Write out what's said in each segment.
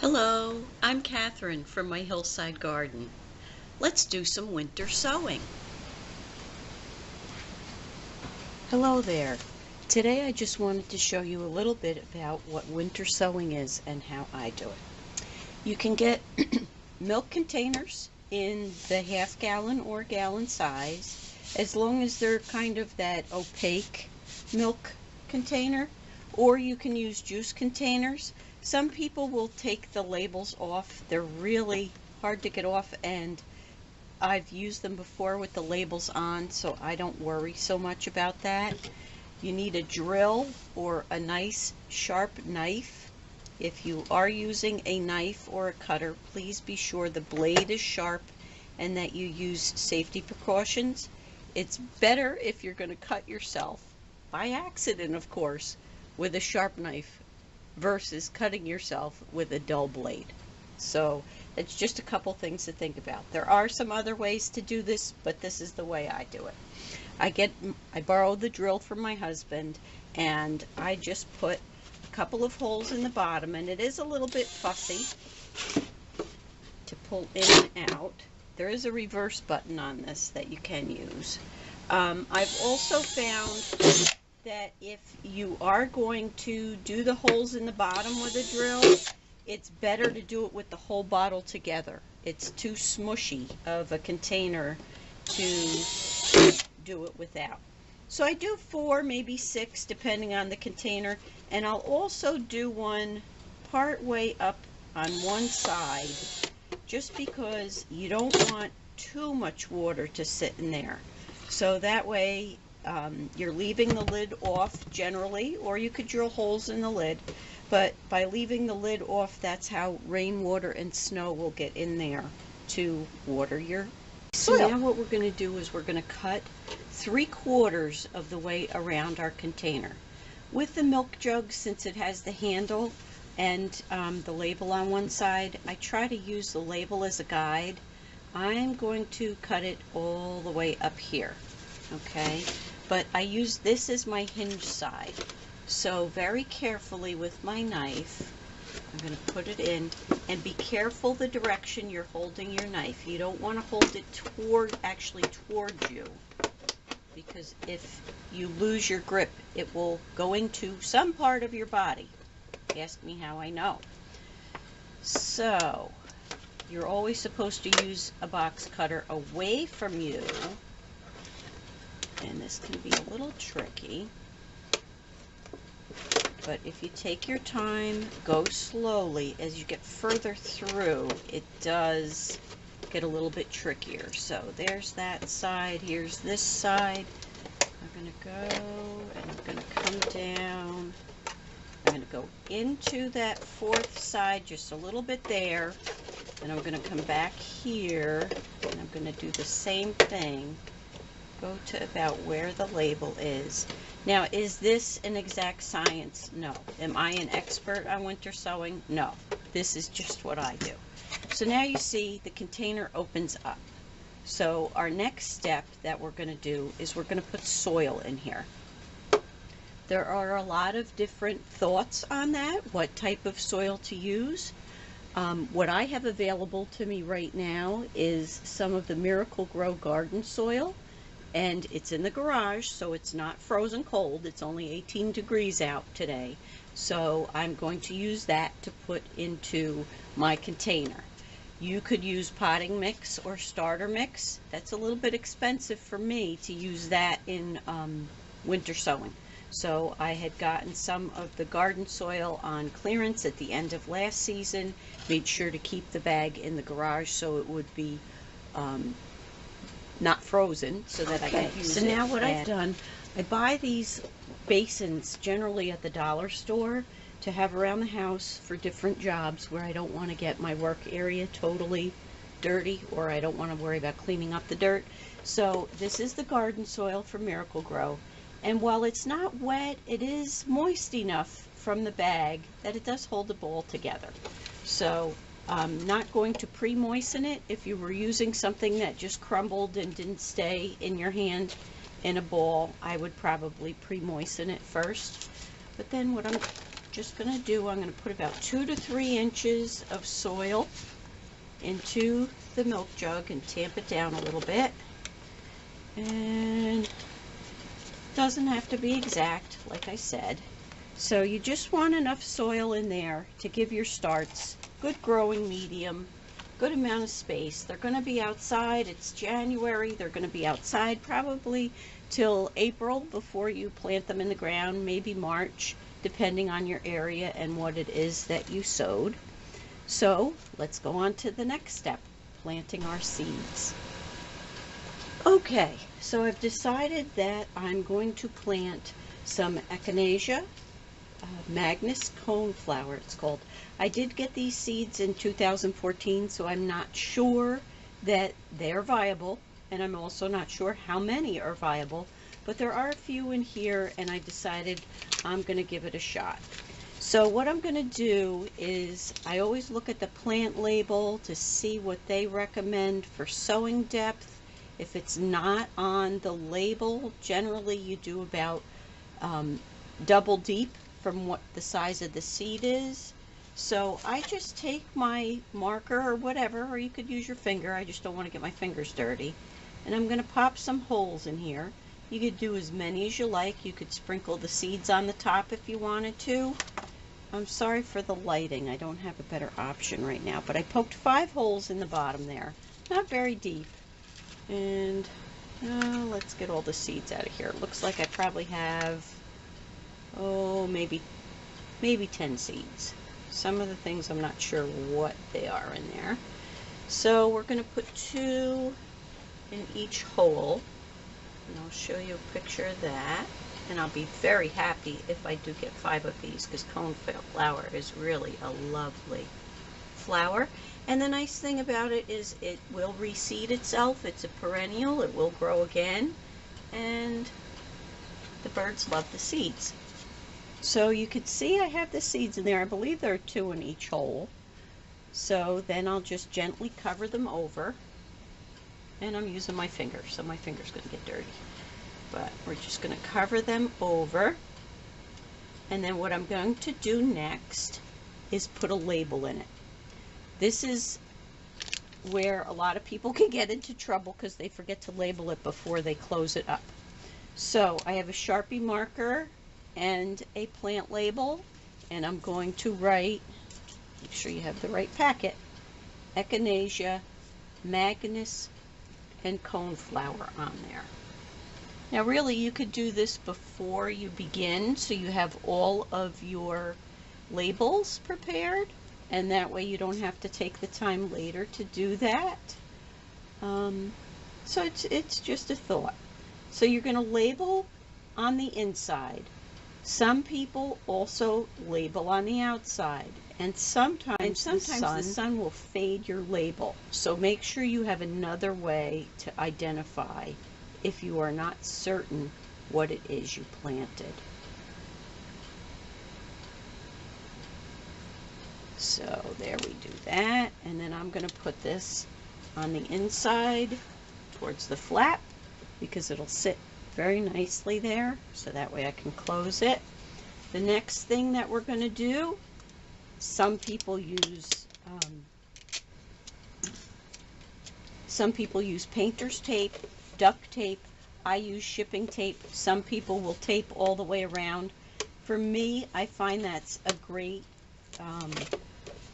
Hello, I'm Catherine from my hillside garden. Let's do some winter sowing. Hello there. Today I just wanted to show you a little bit about what winter sowing is and how I do it. You can get milk containers in the half-gallon or gallon size, as long as they're kind of that opaque milk container, or you can use juice containers. Some people will take the labels off. They're really hard to get off, and I've used them before with the labels on, so I don't worry so much about that. You need a drill or a nice sharp knife. If you are using a knife or a cutter, please be sure the blade is sharp and that you use safety precautions. It's better if you're going to cut yourself, by accident of course, with a sharp knife versus cutting yourself with a dull blade. So it's just a couple things to think about. There are some other ways to do this, but this is the way I do it. I borrowed the drill from my husband, and I just put a couple of holes in the bottom, and it is a little bit fussy to pull in and out. There is a reverse button on this that you can use. I've also found that if you are going to do the holes in the bottom with a drill, it's better to do it with the whole bottle together. It's too smushy of a container to do it without. So I do 4, maybe 6, depending on the container, and I'll also do one part way up on one side, just because you don't want too much water to sit in there. So that way you're leaving the lid off generally, or you could drill holes in the lid, but by leaving the lid off, that's how rainwater and snow will get in there to water your soil. So now what we're going to do is we're going to cut 3/4 of the way around our container. With the milk jug, since it has the handle and the label on one side, I try to use the label as a guide. I'm going to cut it all the way up here, okay? But I use this as my hinge side. So very carefully with my knife, I'm going to put it in, and be careful the direction you're holding your knife. You don't want to hold it actually towards you, because if you lose your grip, it will go into some part of your body. Ask me how I know. So you're always supposed to use a box cutter away from you. And this can be a little tricky, but if you take your time, go slowly, as you get further through, it does get a little bit trickier. So there's that side, here's this side. I'm going to go, and I'm going to come down. I'm going to go into that 4th side just a little bit there, and I'm going to come back here, and I'm going to do the same thing. Go to about where the label is. Now, is this an exact science? No. Am I an expert on winter sowing? No. This is just what I do. So now you see the container opens up. So our next step that we're going to do is we're going to put soil in here. There are a lot of different thoughts on that, what type of soil to use. What I have available to me right now is some of the Miracle-Gro garden soil. And it's in the garage, so it's not frozen cold. It's only 18 degrees out today. So I'm going to use that to put into my container. You could use potting mix or starter mix. That's a little bit expensive for me to use that in winter sowing. So I had gotten some of the garden soil on clearance at the end of last season. Made sure to keep the bag in the garage so it would be not frozen, so that I can use it. So now what I've done, I buy these basins generally at the dollar store to have around the house for different jobs where I don't want to get my work area totally dirty, or I don't want to worry about cleaning up the dirt. So this is the garden soil from Miracle-Gro, and while it's not wet, it is moist enough from the bag that it does hold the ball together. So I'm not going to pre-moisten it. If you were using something that just crumbled and didn't stay in your hand in a ball, I would probably pre-moisten it first. But then what I'm just going to do, I'm going to put about 2 to 3 inches of soil into the milk jug and tamp it down a little bit. And doesn't have to be exact, like I said. So you just want enough soil in there to give your starts good growing medium, good amount of space. They're going to be outside. It's January. They're going to be outside probably till April before you plant them in the ground, maybe March, depending on your area and what it is that you sowed. So let's go on to the next step, planting our seeds. Okay, so I've decided that I'm going to plant some echinacea, Magnus coneflower it's called. I did get these seeds in 2014, so I'm not sure that they're viable, and I'm also not sure how many are viable, but there are a few in here, and I decided I'm going to give it a shot. So what I'm going to do is I always look at the plant label to see what they recommend for sowing depth. If it's not on the label, generally you do about double deep from what the size of the seed is. So I just take my marker or whatever, or you could use your finger. I just don't want to get my fingers dirty. And I'm going to pop some holes in here. You could do as many as you like. You could sprinkle the seeds on the top if you wanted to. I'm sorry for the lighting. I don't have a better option right now, but I poked 5 holes in the bottom there. Not very deep. And let's get all the seeds out of here. It looks like I probably have, maybe 10 seeds. Some of the things I'm not sure what they are in there. So we're going to put 2 in each hole. And I'll show you a picture of that. And I'll be very happy if I do get 5 of these, because coneflower is really a lovely flower. And the nice thing about it is it will reseed itself. It's a perennial. It will grow again. And the birds love the seeds. So you can see I have the seeds in there. I believe there are 2 in each hole. So then I'll just gently cover them over. And I'm using my finger, so my finger's going to get dirty. But we're just going to cover them over. And then what I'm going to do next is put a label in it. This is where a lot of people can get into trouble because they forget to label it before they close it up. So I have a Sharpie marker and a plant label, and I'm going to write, make sure you have the right packet, echinacea, Magnus, and coneflower on there. Now really you could do this before you begin, so you have all of your labels prepared, and that way you don't have to take the time later to do that. So it's just a thought. So you're going to label on the inside. Some people also label on the outside, and sometimes the sun will fade your label. So make sure you have another way to identify if you are not certain what it is you planted. So there we do that, and then I'm going to put this on the inside towards the flap because it'll sit very nicely there, so that way I can close it. The next thing that we're going to do, some people use painter's tape, duct tape. I use shipping tape. Some people will tape all the way around. For me, I find that's a great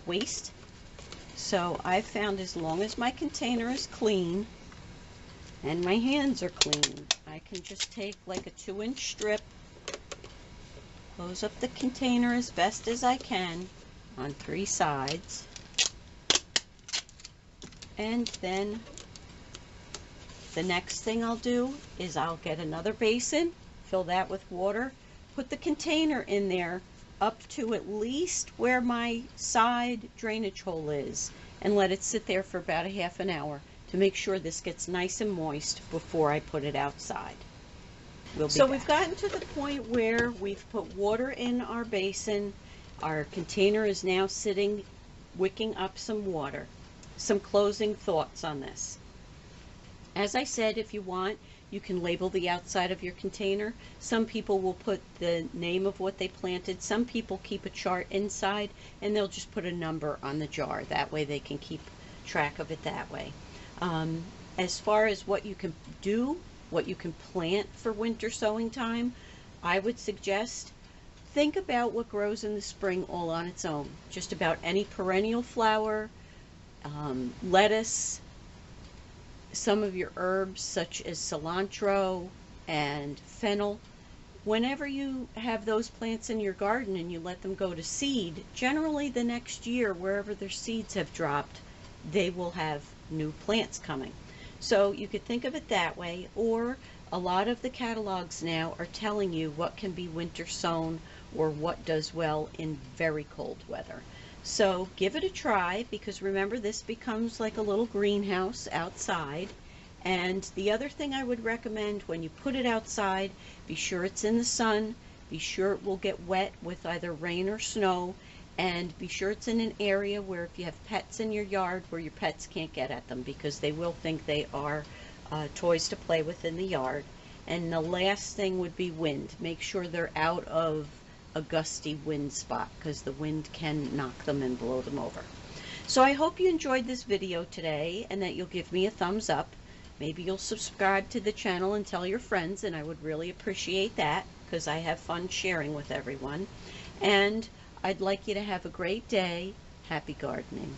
waste. So I found as long as my container is clean and my hands are clean, I can just take like a 2-inch strip, close up the container as best as I can on 3 sides, and then the next thing I'll do is I'll get another basin, fill that with water, put the container in there up to at least where my side drainage hole is, and let it sit there for about a half an hour to make sure this gets nice and moist before I put it outside. So we've gotten to the point where we've put water in our basin. Our container is now sitting, wicking up some water. Some closing thoughts on this. As I said, if you want, You can label the outside of your container. Some people will put the name of what they planted. Some people keep a chart inside and they'll just put a number on the jar. That way they can keep track of it that way. As far as what you can do, what you can plant for winter sowing time, I would suggest think about what grows in the spring all on its own. Just about any perennial flower, lettuce, some of your herbs such as cilantro and fennel. Whenever you have those plants in your garden and you let them go to seed, generally the next year, wherever their seeds have dropped, they will have new plants coming. So you could think of it that way, or a lot of the catalogs now are telling you what can be winter sown or what does well in very cold weather. So give it a try, because remember, this becomes like a little greenhouse outside. And the other thing I would recommend, when you put it outside, be sure it's in the sun, be sure it will get wet with either rain or snow, and be sure it's in an area where if you have pets in your yard where your pets can't get at them, because they will think they are toys to play with in the yard. And the last thing would be wind. Make sure they're out of a gusty wind spot, because the wind can knock them and blow them over. So I hope you enjoyed this video today and that you'll give me a thumbs up. Maybe you'll subscribe to the channel and tell your friends, and I would really appreciate that, because I have fun sharing with everyone. And I'd like you to have a great day. Happy gardening.